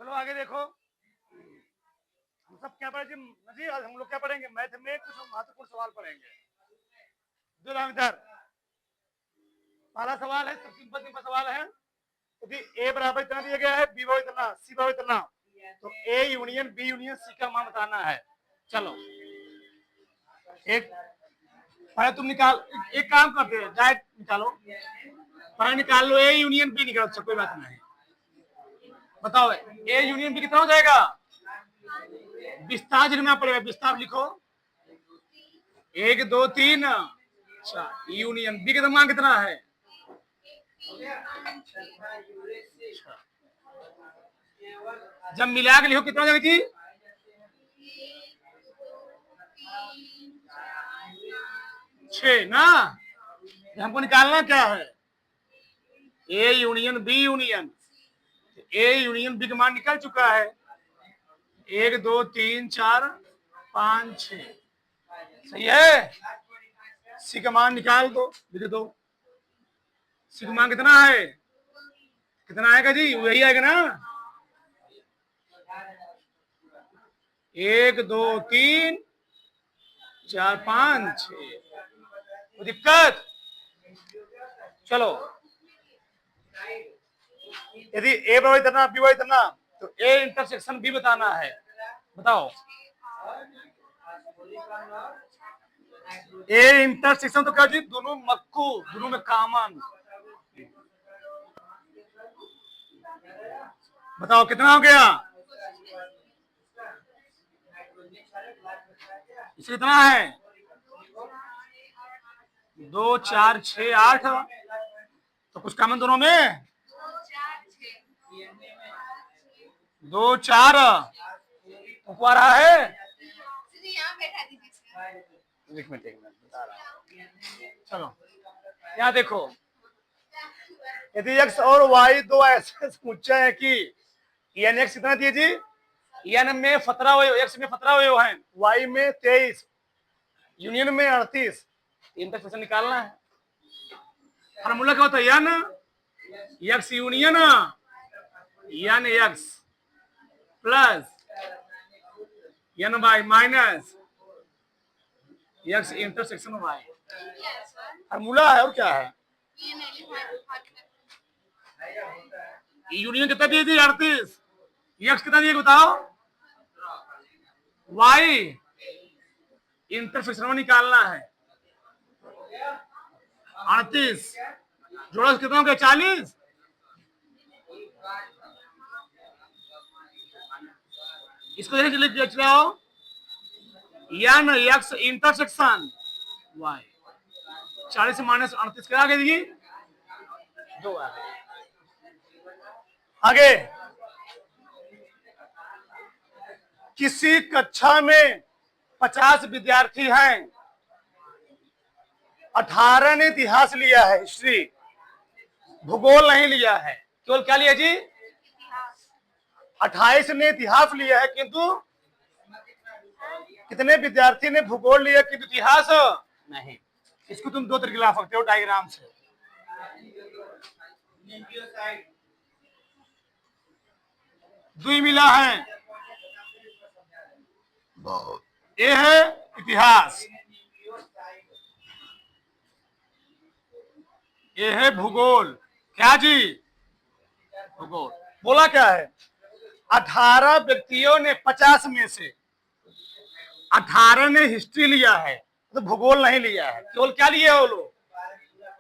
चलो आगे देखो, हम सब क्या पढ़े जी? आज हम लोग क्या पढ़ेंगे? मैथ में कुछ महत्वपूर्ण सवाल पढ़ेंगे। जो इधर पहला सवाल है, सबसे सिंपल सवाल है। यदि ए बराबर इतना दिया गया है, बी बराबर इतना, सी बराबर इतना, तो A union B union C का मान बताना है। चलो एक पहले तुम निकाल, एक काम करते हैं, डायरेक्ट निकालो, पहले निकाल लो, ए यूनियन बी निकाल, अच्छा कोई बात नहीं। बताओ ए यूनियन बी कितना हो जाएगा? विस्तार लिखना पड़ेगा, विस्तार लिखो, 1 2 3। अच्छा यूनियन बी का मान कितना है? जब मिला के लिखो कितना हो जाएगा जी? 6 ना। हमको निकालना क्या है? A union B union, A union B का मान निकल चुका है, 1 2 3 4 5 6, सही है। सी का मान निकाल दो, लिख दो, सी का मान कितना है? कितना आएगा जी? वही आएगा ना, 1 2 3 4 5 6। दिक्कत? चलो यदि ए बराबर इतना बी बराबर इतना, तो ए इंटरसेक्शन बी बताना है। बताओ ए इंटरसेक्शन तो क्या जी? दोनों मक्कू, दोनों में कॉमन। बताओ कितना हो गया? इसे कितना है? 2 4 6 8, तो कुछ कॉमन दोनों में? 2 4 ऊपर रहा है। एक मिनट बता रहा हूं। चलो यहाँ देखो, यदि x और y दो ऐसे समुच्चय है कि एन एक्स कितना दिए जी? एन में 17, एक्स में 17 हैं, y में 23, यूनियन में 38, इंटरसेक्शन निकालना है। फार्मूला क्या होता है? N X union N X plus N Y minus X intersection Y, formula है। और क्या है? यूनियन कितना दिए थी? 38, एक्स कितना दिए बताओ? वाई इंटरसेक्शन में निकालना है, 38 जोड़ा कितना हो गया? 40। इसको लिख रहे N X intersection Y, 40 minus 38 क्या आ गई? 2 आ गई। आगे किसी कक्षा में 50 विद्यार्थी हैं, 18 ने इतिहास लिया है, हिस्ट्री, भूगोल नहीं लिया है, केवल क्या लिया जी? 28 ने इतिहास लिया है, किंतु कितने विद्यार्थी ने भूगोल लिया किंतु इतिहास नहीं। इसको तुम दो तरीके ला सकते हो डायग्राम से। दुई मिला है, ये है इतिहास, ये है भूगोल। क्या जी? भूगोल। बोला क्या है? 18 व्यक्तियों ने 50 में से 18 ने हिस्ट्री लिया है, तो भूगोल नहीं लिया है। केवल क्या लिए है वो लोग?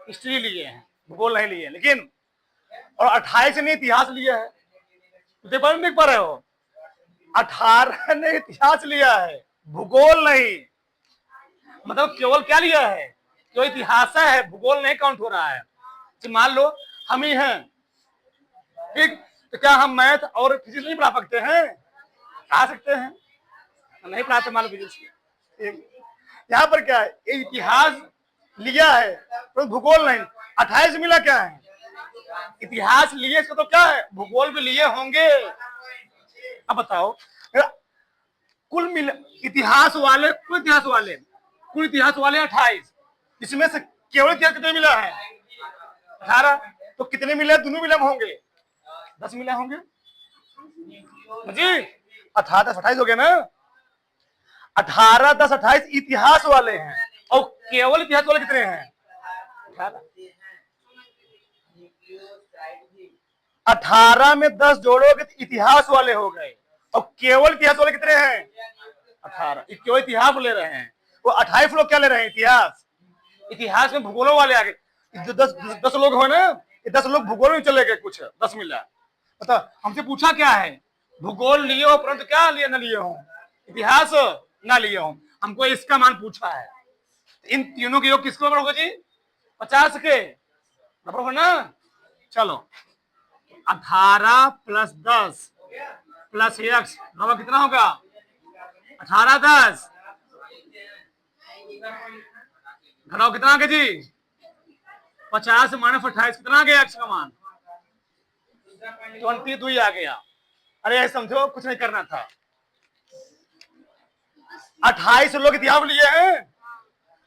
हिस्ट्री लिए हैं, भूगोल नहीं लिए। लेकिन और 28 ने इतिहास लिया है, देख पा रहे हो? 18 ने इतिहास लिया है, भूगोल नहीं। मतलब केवल क्या लिया है? केवल इतिहास है, भूगोल नहीं काउंट हो रहा है। तो मान लो हम ही हैं, ठीक, तो क्या हम मैथ और फिजिक्स नहीं पढ़ा सकते हैं? पढ़ा सकते हैं, नहीं पढ़ाते मान लो फिजिक्स। यहाँ पर क्या है? इतिहास लिया है तो भूगोल नहीं। 28 मिला क्या है? इतिहास लिए, इसका तो क्या है? भूगोल भी लिए होंगे। अब बताओ, कुल मिला इतिहास वाले, कुल इतिहास वाले 28, इसमें से केवल इतिहास कितने मिला है? 18। तो कितने मिले? दोनों मिले होंगे, 10 मिले होंगे। जी 18 10 28 हो गया ना। 18 10 28 इतिहास वाले हैं और केवल इतिहास वाले कितने हैं? 18 में 10 जोड़ोगे तो इतिहास वाले हो गए और केवल इतिहास वाले कितने हैं? 18। केवल इतिहास ले रहे हैं, वो 28 लोग क्या ले रहे हैं? इतिहास। इतिहास में भूगोलों वाले आ गए। 10 लोग हो ना, 10 लोग भूगोल में चले गए, कुछ 10 मिला। बता, हमसे पूछा क्या है? भूगोल लिए हो परंतु क्या लिए न लिए हो? इतिहास ना लिए हो। हमको इसका मान पूछा है। इन तीनों के योग किसके बराबर होगा जी? 50 के बराबर हो ना। चलो 18 प्लस 10 प्लस एक्स बराबर कितना होगा? 18 10 घटाओ कितना आ गया जी? 50 माइनस 28 कितना आ गया? एक्स का मान 22 आ गया। अरे ऐसे समझो, कुछ नहीं करना था। 28 लोग इतिहास लिए हैं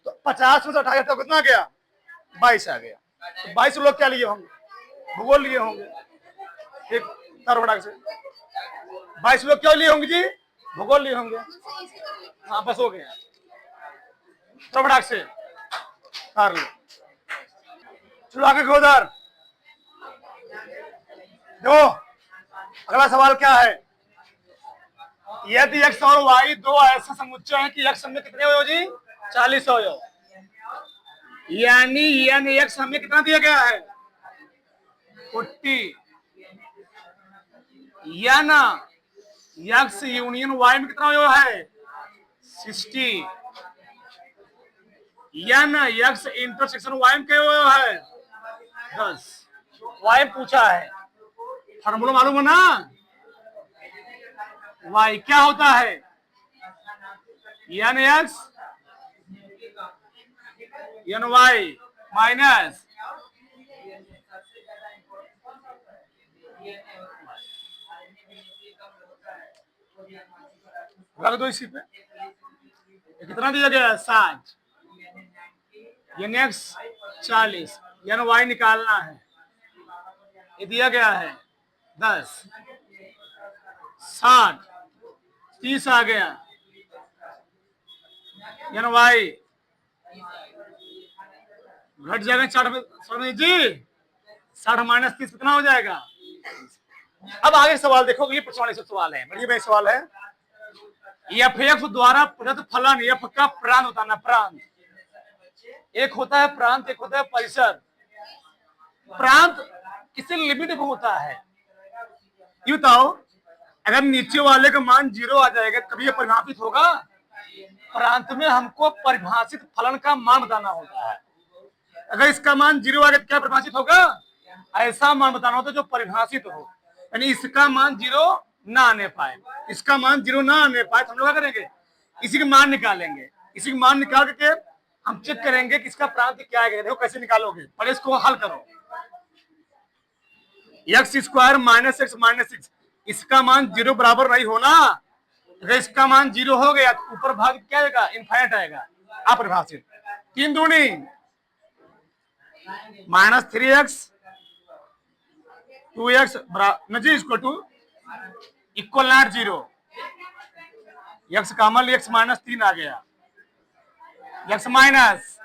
तो 50 में से 28 तो कितना गया? 22 आ गया। तो 22 लोग क्या लिए होंगे? भूगोल लिए होंगे। एक तरवड़ाक से 22 लोग क्या लिए होंगे जी? भूगोल लिए होंगे। हाँ बस हो गया। तरवड़ाक से कर लो। चलो आगे को उधर दो। अगला सवाल क्या है? यदि एक्स और वाई दो ऐसे समुच्चय हैं कि एक्स हमें कितने हो जी? 40 हो। यानी एन एक्स हमें कितना दिया गया है? 40। या ना एक्स यूनियन वाई में कितना हो है? 60। या ना एक्स इंटरसेक्शन वाई में क्या हो है? 10। वाई पूछा है, फॉर्मूला मालूम है ना? वाई क्या होता है? N X N Y minus रख दो इसी पे। कितना दिया गया? 60। एन एक्स 40, एन वाई निकालना है। ये दिया गया है 10, 60, 30 आ गया। एन वाई घट जाएगा 60 जी। 60 माइनस 30 कितना हो जाएगा? अब आगे सवाल देखो, ये सवाल है, बढ़िया सवाल है। एफ एक्स द्वारा प्रदत्त फलन एफ का प्रांत होता है ना, प्रांत। एक होता है प्रांत, एक होता है परिसर। प्रांत किसी लिमिट में होता है। ये बताओ, अगर नीचे वाले का मान 0 आ जाएगा कभी ये परिभाषित होगा? प्रांत में हमको परिभाषित फलन का मान बताना होता है। अगर इसका मान 0 आ गया तो क्या परिभाषित होगा? ऐसा मान बताना होता है जो परिभाषित हो, यानी इसका मान 0 ना आने पाए। इसका मान 0 ना आने पाए तो हम लोग क्या करेंगे? इसी का मान निकालेंगे। इसी का मान निकाल करके हम चेक करेंगे कि इसका प्रांत क्या है। देखो कैसे निकालोगे, पहले इसको हल करो। X square minus x minus 6, इसका मान 0 बराबर नहीं होना। अगर इसका मान 0 हो गया तो ऊपर भाग क्या आएगा? इनफाइनाइट आएगा, अपरिभाषित। 3 दूनी माइनस 3x 2x नजी इसको to equal not 0। X common लिया, एक्स माइनस 3 आ गया। X minus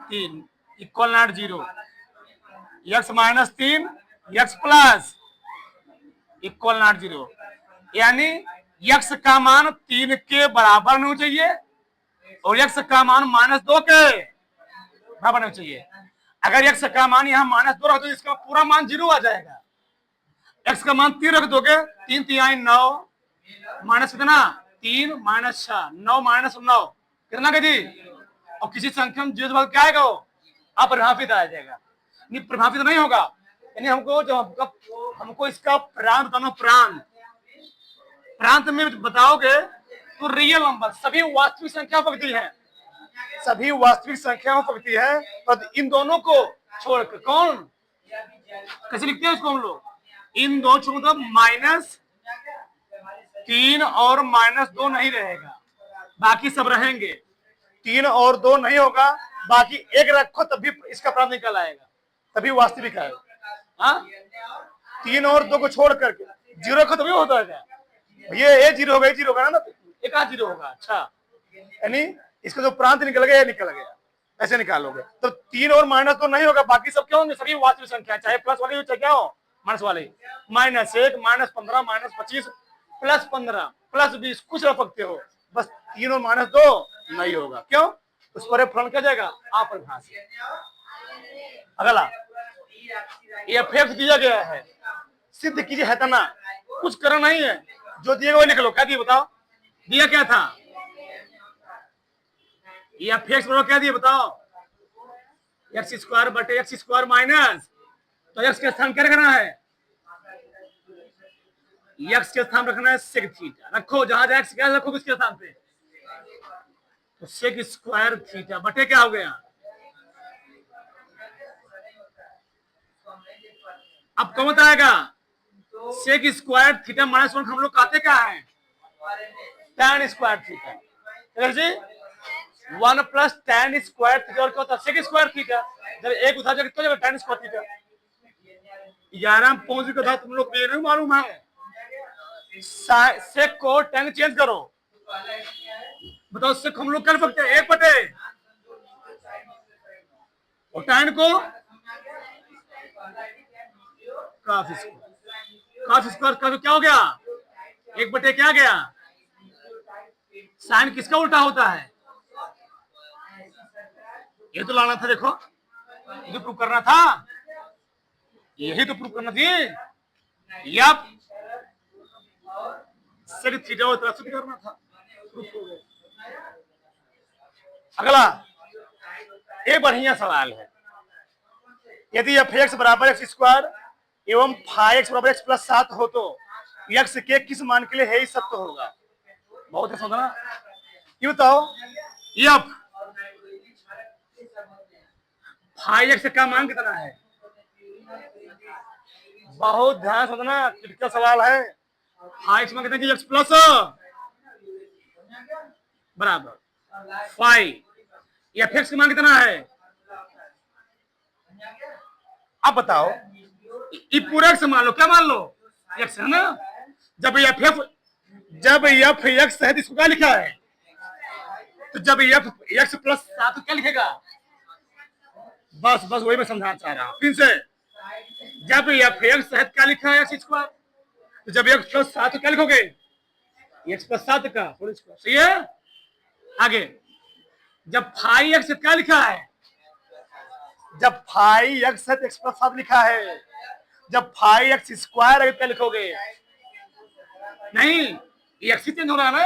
3 equal not 0। X minus 3 X plus equal not 0। यानी एक्स का मान 3 के बराबर होना चाहिए और एक्स का मान -2 के बराबर होना चाहिए। अगर एक्स का मान यहाँ -2 रख दो, इसका पूरा मान 0 आ जाएगा। एक्स का मान 3 रख दोगे, 3 3 9 माइनस कितना? 3 माइनस 6 9 माइनस 9 कितना का जी? और किसी संख्या में जो क्या आएगा वो अप्रभावित आ जाएगा, नहीं प्रभावित नहीं होगा। यानी हमको जो हमको इसका प्रांत बताना, प्रांत में बताओगे तो रियल नंबर सभी वास्तविक संख्या पकती है, सभी वास्तविक संख्याओं पकती है। और इन दोनों को छोड़कर कौन कैसे लिखते हैं इसको हम लोग? इन दो छोड़ -3 और -2 नहीं रहेगा, बाकी सब रहेंगे। 3 और 2 नहीं होगा, बाकी एक रखो तभी इसका प्रांत निकल आएगा, तभी वास्तविक आएगा। हाँ, 3 और 2 को छोड़ करके 0 रखो तभी होता है। ये ए जीरो होगा, जीरो होगा ना, एक आध जीरो होगा। अच्छा, यानी इसका जो प्रांत निकल गया, ये निकल गया, ऐसे निकालोगे तो 3 और माइनस तो नहीं होगा, बाकी सब क्या होंगे, सभी वास्तविक संख्या, चाहे प्लस वाली हो चाहे क्या हो माइनस वाली। -1, -15, -25, +15, +20 कुछ रख सकते हो, बस 3 और -2 नहीं होगा। क्यों? उस पर फलन क्या जाएगा, अपरिभाषित। अगला ये एफ दिया गया है, सिद्ध कीजिए है तना, कुछ करना नहीं है, जो दिए वो लिख लो। क्या दिए बताओ, दिया क्या था, ये एफ एक्स क्या दिए बताओ, x² माइनस, तो x के स्थान क्या रखना है, x के स्थान रखना है सेक थीटा, रखो जहां जाए क्या रखो किसके स्थान पे, तो सेक स्क्वायर थीटा बटे क्या हो गया, अब कौन आएगा, सेक स्क्वायर थीटा -1 हम लोग कहते क्या है, tan स्क्वायर थीटा जी, 1 + tan स्क्वायर थीटा, और क्या होता है सेक स्क्वायर थीटा, जब एक उधर जाकर कितना जाएगा tan स्क्वायर थीटा। 11 पहुंच गया, तुम लोग को नहीं मालूम है, सेक को tan चेंज करो, बताओ सेक हम लोग कर सकते हैं 1 बटे, और tan को काफ स्क्वायर का क्या हो गया, 1 बटे क्या गया, साइन किसका उल्टा होता है, ये तो लाना था, देखो ये तो प्रूव करना था, यही तो प्रूव करना थी, यप सेक थीटा वो तरह से करना था, प्रूफ हो गया। अगला एक बढ़िया सवाल है, यदि एफ एक्स बराबर x² एवं फाइ एक्स बराबर x + 7 हो तो x के किस मान के लिए है ही सत्य होगा, बहुत है समझना, ये बताओ एफ फाइ एक्स का मान कितना है, बहुत ध्यान समझना, क्रिटिकल सवाल है, फाइ एक्स मान कितना, x + बराबर फाइ, एफ एक्स का मान कितना है, अब बताओ ये पूरा x मान लो, क्या मान लो, x है ना, जब एफ एक्स है तो इसको क्या लिखा है, तो जब एफ एक्स + 7 तो क्या लिखेगा, बस वही मैं समझाना चाह रहा हूं फिर से, जब एफ एक्स है क्या लिखा है x², तो जब x + 7 तो क्या लिखोगे, x + 7 का होल स्क्वायर, सही है। आगे जब फाइ एक्स क्या लिखा है, जब फाइ एक्स है तो x + 7 लिखा है, जब फाइ x² है क्या लिखोगे, नहीं एक्स चेंज हो रहा है ना,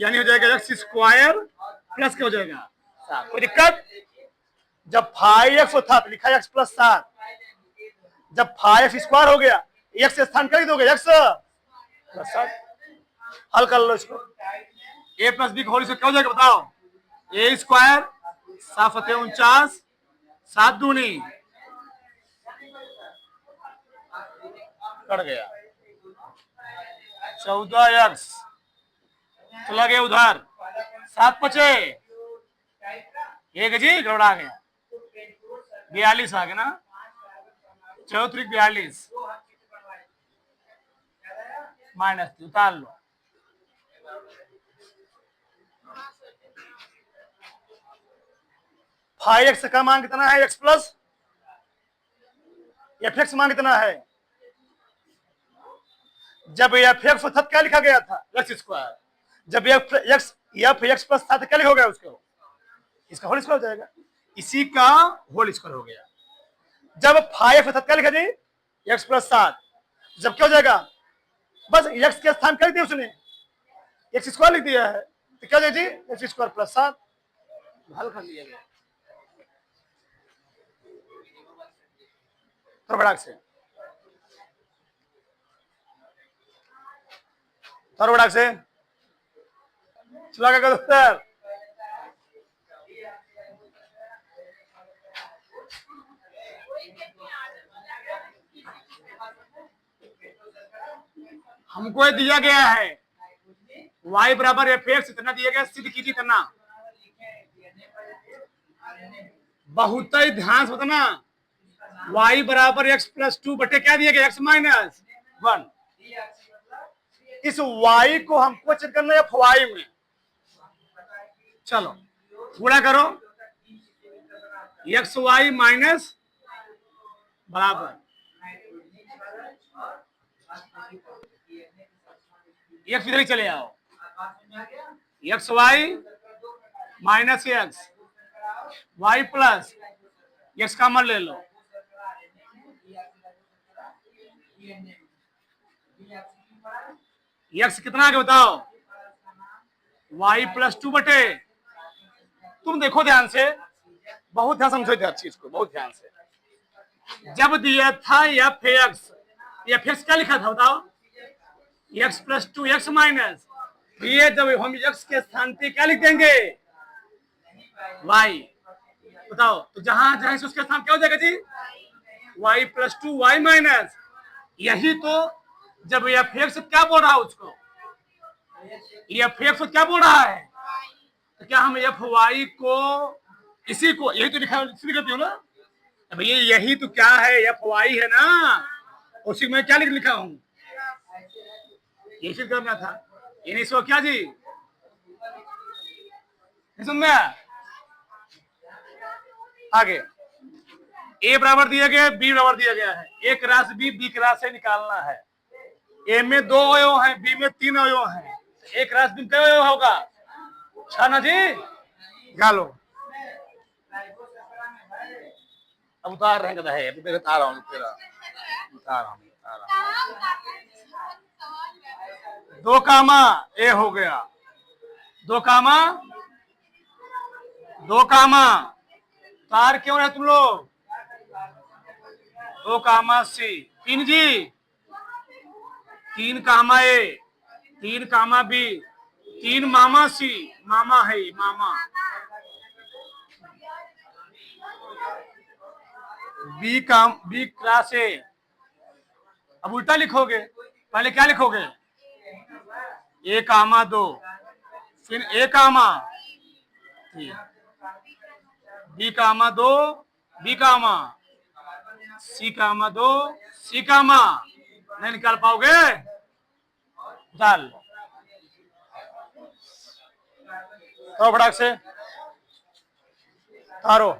यानी हो जाएगा x² प्लस क्या हो जाएगा 7, कोई दिक्कत, जब फाइ एक्स था तो लिखा x + 7, जब फाइ x² हो गया x के स्थान कर दोगे x + 7, हल कर लो इसको, a + b का होल स्क्वायर क्या हो जाएगा बताओ, a² 7 × 49, 7 दूनी कट गया 14x, चला गया उधर 7 बचे, एक जी गड़बड़ा गया, 42 आ गया ना, 4 × 42 -3 उतार लो, फाइ एक्स का मान कितना है, x + एफ एक्स मान कितना है, जब एफ एक्स था क्या लिखा गया था x², जब एफ एक्स + 7 क्या लिखा गया उसको, इसका होल स्क्वायर हो जाएगा, इसी का होल स्क्वायर हो गया, जब फाइ एक्स था क्या लिखा जी x + 7, जब क्या हो जाएगा, बस x के स्थान कर दिया उसने, x² लिख दिया है, तो क्या हो जाएगा जी x² + 7, हल कर लिया गया, थोड़ा से चला गया दोस्त, हमको ये दिया गया है y बराबर एफ एक्स इतना दिया गया, सिद्ध कीजिए इतना, बहुत ही ध्यान से बताना, y बराबर x + 2 बटे क्या दिया गया x - 1, इस y को हमको चेक करना है fy में। चलो गुणा करो, एक्स वाई माइनस बराबर एक्स इधर ही चले आओ, X Y minus X Y plus X common ले लो, एक्स कितना आगे बताओ, वाई प्लस 2 बटे, तुम देखो ध्यान से, बहुत ध्यान समझो इस चीज को, बहुत ध्यान से। जब दिया था एफ एक्स क्या लिखा था बताओ, एक्स प्लस 2 एक्स माइनस, ये जब हम एक्स के स्थान पे क्या लिख देंगे, वाई, बताओ तो जहां जहां से उसके स्थान क्या हो जाएगा जी, वाई प्लस 2 वाई माइनस, यही तो जब एफ एक्स क्या बोल रहा है उसको, एफ एक्स क्या बोल रहा है, तो क्या हम एफ वाई को इसी को यही तो लिखा करती हूँ ना भैया, यही तो क्या है एफ वाई है ना, उसी में क्या लिखा हूं, यही करना था, यानी सो क्या जी, समझ में आगे, ए बराबर दिया गया, बी बराबर दिया गया है, ए क्रॉस बी क्रॉस से निकालना है, ए में 2 अवयव हैं, बी में 3 अवयव हैं, ए क्रॉस बी क्या अवयव होगा, 6 ना जी, निकालो, अब उतार रहे हैं, है बता रहा हूँ तेरा, बता रहा हूँ 2 कामा ए हो गया, 2 कामा तार क्यों है तुम लोग, 2 कामा सी, 3 जी, 3 कामा ए, 3 कामा बी, 3 मामा सी, मामा है मामा, बी क्लास ए, अब उल्टा लिखोगे, पहले क्या लिखोगे, ए कामा 2, फिर ए कामा, बी कामा 2, बी कामा, सी कामा 2, सी कामा, नहीं निकाल पाओगे, निकाल तो फटाक से तारो।